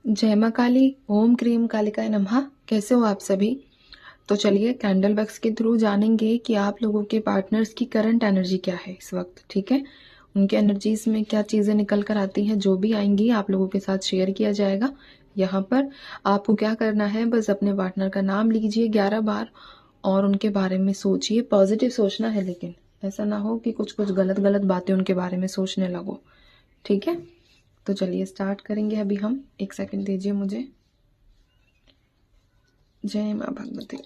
जय माँ काली। ओम क्रीम कालिकाय नमः। कैसे हो आप सभी? तो चलिए कैंडल वैक्स के थ्रू जानेंगे कि आप लोगों के पार्टनर्स की करंट एनर्जी क्या है इस वक्त। ठीक है, उनके एनर्जीज में क्या चीज़ें निकल कर आती हैं, जो भी आएंगी आप लोगों के साथ शेयर किया जाएगा। यहाँ पर आपको क्या करना है, बस अपने पार्टनर का नाम लीजिए 11 बार और उनके बारे में सोचिए। पॉजिटिव सोचना है, लेकिन ऐसा ना हो कि कुछ कुछ गलत गलत बातें उनके बारे में सोचने लगो। ठीक है, तो चलिए स्टार्ट करेंगे अभी हम। एक सेकंड दीजिए मुझे। जय माँ भगवती।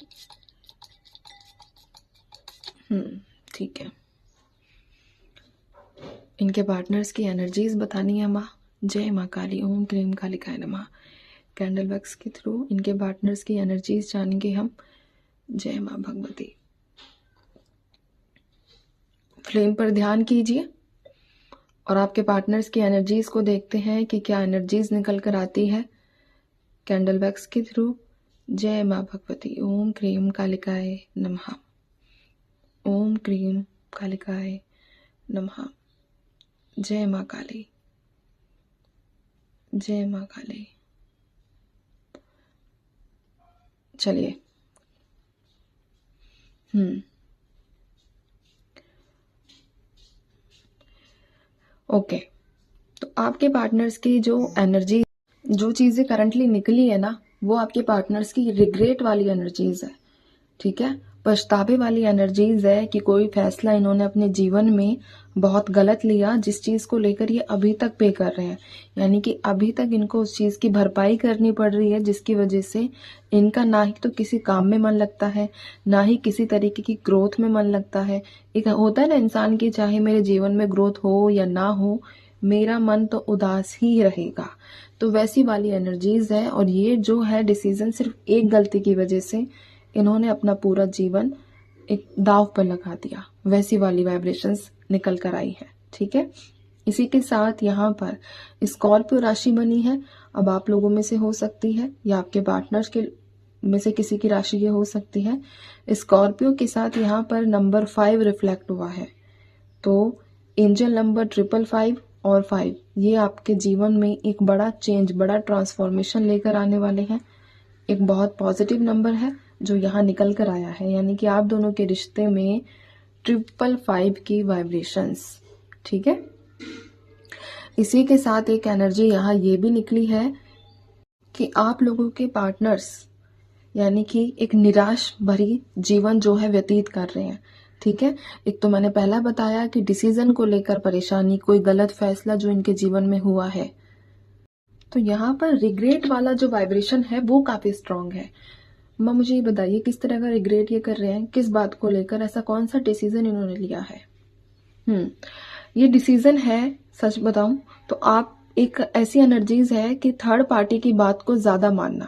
ठीक है, इनके पार्टनर्स की एनर्जीज बतानी है माँ। जय माँ काली। ओम क्रीम कालिकाय नमः। कैंडल वैक्स के थ्रू इनके पार्टनर्स की एनर्जीज जानेंगे हम। जय माँ भगवती। फ्लेम पर ध्यान कीजिए और आपके पार्टनर्स की एनर्जीज को देखते हैं कि क्या एनर्जीज निकल कर आती है कैंडल वैक्स के थ्रू। जय माँ भगवती। ओम क्रीम कालिकाय नमः। ओम क्रीम कालिकाय नमः। जय माँ काली। जय माँ काली। चलिए ओके, तो आपके पार्टनर्स की जो एनर्जी, जो चीज़ें करंटली निकली है ना, वो आपके पार्टनर्स की रिग्रेट वाली एनर्जीज है। ठीक है, पछतावे वाली एनर्जीज है कि कोई फैसला इन्होंने अपने जीवन में बहुत गलत लिया, जिस चीज़ को लेकर ये अभी तक पे कर रहे हैं। यानी कि अभी तक इनको उस चीज़ की भरपाई करनी पड़ रही है, जिसकी वजह से इनका ना ही तो किसी काम में मन लगता है, ना ही किसी तरीके की ग्रोथ में मन लगता है। एक होता है ना इंसान की, चाहे मेरे जीवन में ग्रोथ हो या ना हो, मेरा मन तो उदास ही रहेगा। तो वैसी वाली एनर्जीज है, और ये जो है डिसीजन सिर्फ एक गलती की वजह से इन्होंने अपना पूरा जीवन एक दाव पर लगा दिया, वैसी वाली वाइब्रेशंस निकल कर आई है। ठीक है, इसी के साथ यहाँ पर स्कॉर्पियो राशि बनी है। अब आप लोगों में से हो सकती है या आपके पार्टनर्स के में से किसी की राशि ये हो सकती है। स्कॉर्पियो के साथ यहाँ पर नंबर 5 रिफ्लेक्ट हुआ है। तो एंजल नंबर 555 और 5, ये आपके जीवन में एक बड़ा चेंज, बड़ा ट्रांसफॉर्मेशन लेकर आने वाले हैं। एक बहुत पॉजिटिव नंबर है जो यहाँ निकल कर आया है, यानी कि आप दोनों के रिश्ते में 555 की वाइब्रेशंस। ठीक है, इसी के साथ एक एनर्जी यहाँ ये भी निकली है कि आप लोगों के पार्टनर्स यानी कि एक निराश भरी जीवन जो है व्यतीत कर रहे हैं। ठीक है, एक तो मैंने पहला बताया कि डिसीजन को लेकर परेशानी, कोई गलत फैसला जो इनके जीवन में हुआ है। तो यहाँ पर रिग्रेट वाला जो वाइब्रेशन है वो काफी स्ट्रांग है। माँ मुझे ये बताइए, किस तरह का रिग्रेट ये कर रहे हैं, किस बात को लेकर, ऐसा कौन सा डिसीजन इन्होंने लिया है? ये डिसीजन है, सच बताऊं तो आप एक ऐसी एनर्जीज है कि थर्ड पार्टी की बात को ज्यादा मानना।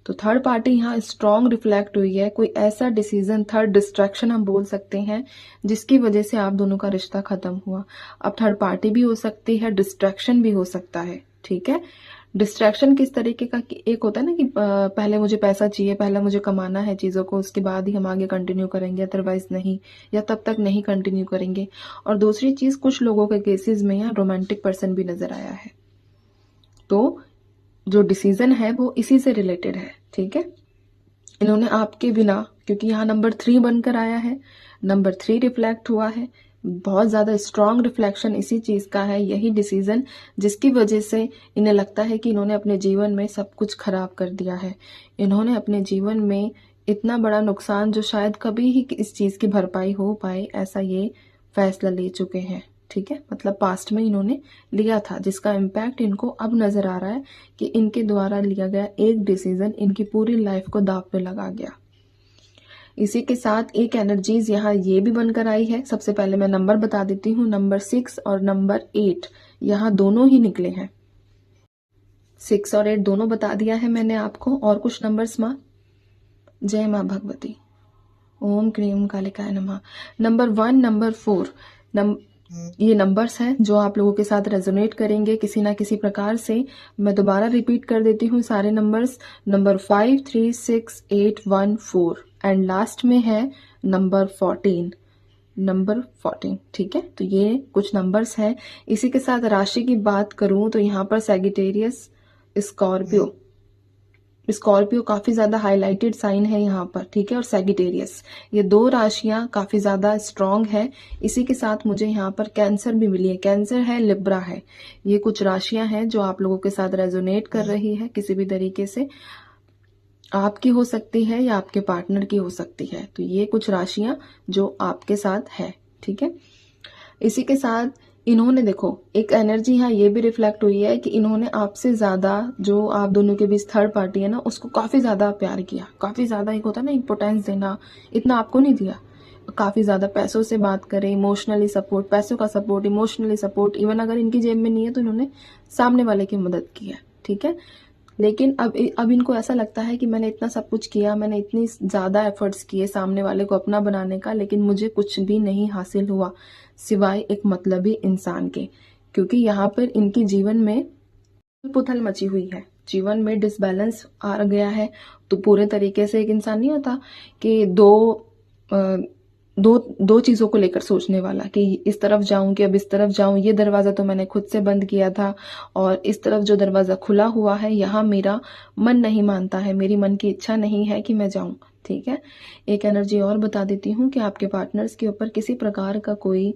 तो थर्ड पार्टी यहाँ स्ट्रांग रिफ्लेक्ट हुई है। कोई ऐसा डिसीजन, थर्ड डिस्ट्रैक्शन हम बोल सकते हैं, जिसकी वजह से आप दोनों का रिश्ता खत्म हुआ। अब थर्ड पार्टी भी हो सकती है, डिस्ट्रैक्शन भी हो सकता है। ठीक है, डिस्ट्रैक्शन किस तरीके का कि एक होता है ना कि पहले मुझे पैसा चाहिए, पहले मुझे कमाना है चीज़ों को, उसके बाद ही हम आगे कंटिन्यू करेंगे, अदरवाइज नहीं, या तब तक नहीं कंटिन्यू करेंगे। और दूसरी चीज़, कुछ लोगों के केसेस में यहाँ रोमांटिक पर्सन भी नजर आया है। तो जो डिसीजन है वो इसी से रिलेटेड है। ठीक है, इन्होंने आपके बिना, क्योंकि यहाँ नंबर 3 बनकर आया है, नंबर 3 रिफ्लेक्ट हुआ है, बहुत ज्यादा स्ट्रांग रिफ्लेक्शन इसी चीज का है, यही डिसीजन, जिसकी वजह से इन्हें लगता है कि इन्होंने अपने जीवन में सब कुछ खराब कर दिया है। इन्होंने अपने जीवन में इतना बड़ा नुकसान जो शायद कभी ही इस चीज की भरपाई हो पाए, ऐसा ये फैसला ले चुके हैं। ठीक है, मतलब पास्ट में इन्होंने लिया था, जिसका इम्पैक्ट इनको अब नजर आ रहा है कि इनके द्वारा लिया गया एक डिसीजन इनकी पूरी लाइफ को दांव पे लगा गया। इसी के साथ एक एनर्जीज यहाँ ये भी बनकर आई है। सबसे पहले मैं नंबर बता देती हूँ, नंबर 6 और नंबर 8 यहाँ दोनों ही निकले हैं। 6 और 8 दोनों बता दिया है मैंने आपको। और कुछ नंबर्स माँ? जय माँ भगवती। ओम क्रीम कालिकाय नमः। नंबर 1, नंबर 4, ये नंबर्स हैं जो आप लोगों के साथ रेजोनेट करेंगे किसी ना किसी प्रकार से। मैं दोबारा रिपीट कर देती हूँ सारे नंबर्स। नंबर 5, 3, 6, 8, 1, 4 एंड लास्ट में है नंबर 14, नंबर 14। ठीक है, तो ये कुछ नंबर्स हैं। इसी के साथ राशि की बात करूं तो यहाँ पर सैगिटेरियस, स्कॉर्पियो, स्कॉर्पियो काफी ज्यादा हाईलाइटेड साइन है यहाँ पर, ठीक है। और सैगिटेरियस, ये दो राशियां काफी ज्यादा स्ट्रांग है। इसी के साथ मुझे यहाँ पर कैंसर भी मिली है, कैंसर है, लिब्रा है। ये कुछ राशियां हैं जो आप लोगों के साथ रेजोनेट कर रही है किसी भी तरीके से, आपकी हो सकती है या आपके पार्टनर की हो सकती है। तो ये कुछ राशियां जो आपके साथ है, ठीक है। इसी के साथ इन्होंने देखो एक एनर्जी यहाँ ये भी रिफ्लेक्ट हुई है कि इन्होंने आपसे ज्यादा, जो आप दोनों के बीच थर्ड पार्टी है ना, उसको काफी ज्यादा प्यार किया, काफी ज्यादा, एक होता है ना इंपोर्टेंस देना, इतना आपको नहीं दिया। काफी ज्यादा पैसों से बात करें, इमोशनली सपोर्ट, पैसों का सपोर्ट, इमोशनली सपोर्ट, इवन अगर इनकी जेब में नहीं है तो इन्होंने सामने वाले की मदद की है, ठीक है। लेकिन अब इनको ऐसा लगता है कि मैंने इतना सब कुछ किया, मैंने इतनी ज्यादा एफर्ट्स किए सामने वाले को अपना बनाने का, लेकिन मुझे कुछ भी नहीं हासिल हुआ सिवाय एक मतलबी इंसान के। क्योंकि यहाँ पर इनकी जीवन में पुथल मची हुई है, जीवन में डिसबैलेंस आ गया है। तो पूरे तरीके से एक इंसान नहीं होता कि दो चीजों को लेकर सोचने वाला कि इस तरफ जाऊं कि अब इस तरफ जाऊं, ये दरवाजा तो मैंने खुद से बंद किया था और इस तरफ जो दरवाजा खुला हुआ है यहाँ मेरा मन नहीं मानता है, मेरी मन की इच्छा नहीं है कि मैं जाऊं, ठीक है। एक एनर्जी और बता देती हूँ कि आपके पार्टनर्स के ऊपर किसी प्रकार का कोई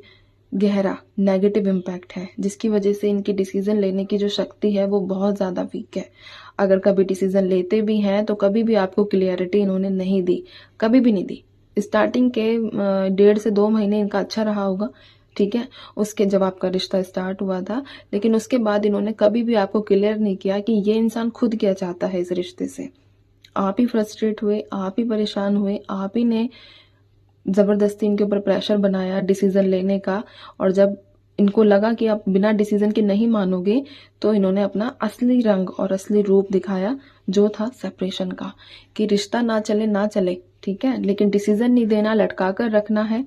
गहरा नेगेटिव इम्पैक्ट है, जिसकी वजह से इनकी डिसीजन लेने की जो शक्ति है वो बहुत ज्यादा वीक है। अगर कभी डिसीजन लेते भी हैं तो कभी भी आपको क्लियरिटी इन्होंने नहीं दी, कभी भी नहीं दी। स्टार्टिंग के 1.5 से 2 महीने इनका अच्छा रहा होगा, ठीक है, उसके जब आपका रिश्ता स्टार्ट हुआ था, लेकिन उसके बाद इन्होंने कभी भी आपको क्लियर नहीं किया कि ये इंसान खुद क्या चाहता है इस रिश्ते से। आप ही फ्रस्ट्रेट हुए, आप ही परेशान हुए, आप ही ने जबरदस्ती इनके ऊपर प्रेशर बनाया डिसीजन लेने का। और जब इनको लगा कि आप बिना डिसीजन के नहीं मानोगे, तो इन्होंने अपना असली रंग और असली रूप दिखाया, जो था सेपरेशन का, कि रिश्ता ना चले ना चले, ठीक है, लेकिन डिसीजन नहीं देना, लटका कर रखना है।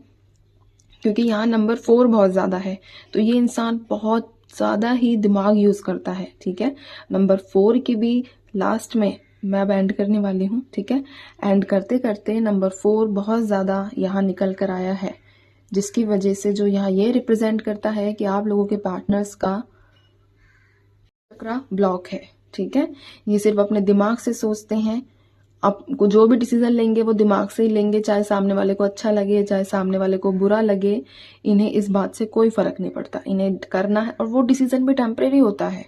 क्योंकि यहाँ नंबर 4 बहुत ज्यादा है, तो ये इंसान बहुत ज्यादा ही दिमाग यूज करता है, ठीक है। नंबर 4 की भी लास्ट में मैं अब एंड करने वाली हूँ, ठीक है। एंड करते करते नंबर 4 बहुत ज्यादा यहाँ निकल कर आया है, जिसकी वजह से जो यहाँ ये रिप्रेजेंट करता है कि आप लोगों के पार्टनर्स का चक्रा ब्लॉक है, ठीक है। ये सिर्फ अपने दिमाग से सोचते हैं, आपको जो भी डिसीजन लेंगे वो दिमाग से ही लेंगे, चाहे सामने वाले को अच्छा लगे चाहे सामने वाले को बुरा लगे, इन्हें इस बात से कोई फर्क नहीं पड़ता, इन्हें करना है। और वो डिसीजन भी टेम्परेरी होता है,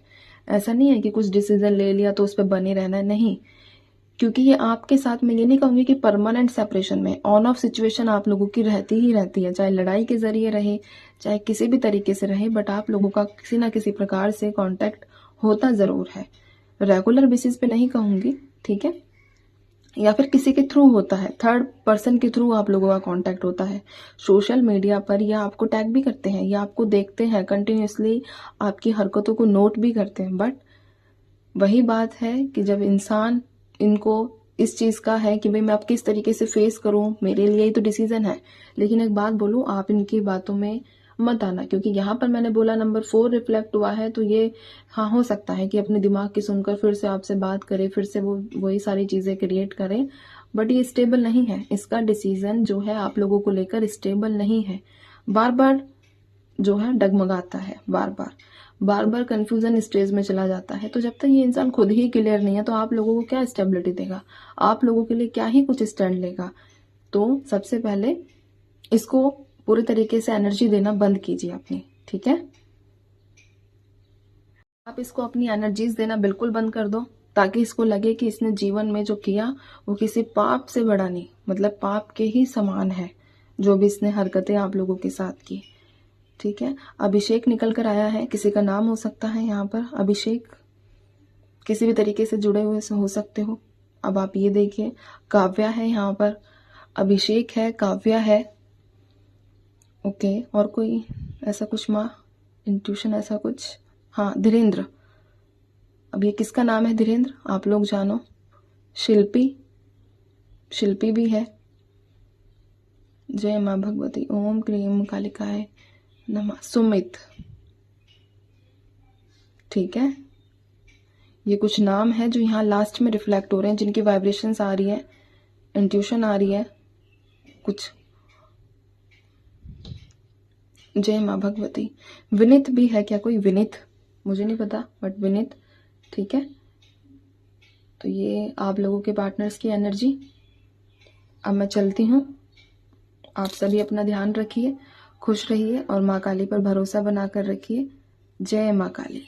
ऐसा नहीं है कि कुछ डिसीजन ले लिया तो उस पर बने रहना है, नहीं। क्योंकि ये आपके साथ, मैं ये नहीं कहूंगी कि परमानेंट सेपरेशन में, ऑन ऑफ सिचुएशन आप लोगों की रहती ही रहती है, चाहे लड़ाई के जरिए रहे चाहे किसी भी तरीके से रहे, बट आप लोगों का किसी ना किसी प्रकार से कांटेक्ट होता जरूर है। रेगुलर बेसिस पे नहीं कहूंगी, ठीक है, या फिर किसी के थ्रू होता है, थर्ड पर्सन के थ्रू आप लोगों का कांटेक्ट होता है, सोशल मीडिया पर, या आपको टैग भी करते हैं, या आपको देखते हैं कंटिन्यूअसली, आपकी हरकतों को नोट भी करते हैं। बट वही बात है कि जब इंसान इनको इस चीज का है कि भाई मैं अब किस तरीके से फेस करूं, मेरे लिए ही तो डिसीजन है। लेकिन एक बात बोलूं, आप इनकी बातों में मत आना, क्योंकि यहाँ पर मैंने बोला नंबर 4 रिफ्लेक्ट हुआ है, तो ये हाँ हो सकता है कि अपने दिमाग की सुनकर फिर से आपसे बात करे, फिर से वो वही सारी चीजें क्रिएट करे, बट ये स्टेबल नहीं है। इसका डिसीजन जो है आप लोगों को लेकर स्टेबल नहीं है, बार बार जो है डगमगाता है, बार बार कंफ्यूजन स्टेज में चला जाता है। तो जब तक ये इंसान खुद ही क्लियर नहीं है, तो आप लोगों को क्या स्टेबिलिटी देगा, आप लोगों के लिए क्या ही कुछ स्टैंड लेगा। तो सबसे पहले इसको पूरे तरीके से एनर्जी देना बंद कीजिए अपनी, ठीक है। आप इसको अपनी एनर्जीज देना बिल्कुल बंद कर दो, ताकि इसको लगे कि इसने जीवन में जो किया वो किसी पाप से बड़ा नहीं, मतलब पाप के ही समान है जो भी इसने हरकतें आप लोगों के साथ की, ठीक है। अभिषेक निकल कर आया है, किसी का नाम हो सकता है यहाँ पर अभिषेक, किसी भी तरीके से जुड़े हुए से हो सकते हो। अब आप ये देखिए, काव्या है यहाँ पर, अभिषेक है, काव्या है, ओके। और कोई ऐसा कुछ माँ इंट्यूशन ऐसा कुछ, हाँ धीरेन्द्र। अब ये किसका नाम है धीरेन्द्र, आप लोग जानो। शिल्पी, शिल्पी भी है। जय माँ भगवती, ओम क्रीम कालिकाय नमः। सुमित, ठीक है। ये कुछ नाम है जो यहाँ लास्ट में रिफ्लेक्ट हो रहे हैं, जिनकी वाइब्रेशंस आ रही है, इंट्यूशन आ रही है कुछ। जय माँ भगवती। विनित भी है क्या कोई, विनित, मुझे नहीं पता, बट विनित, ठीक है। तो ये आप लोगों के पार्टनर्स की एनर्जी। अब मैं चलती हूँ। आप सभी अपना ध्यान रखिए, खुश रहिए और माँ काली पर भरोसा बनाकर रखिए। जय माँ काली।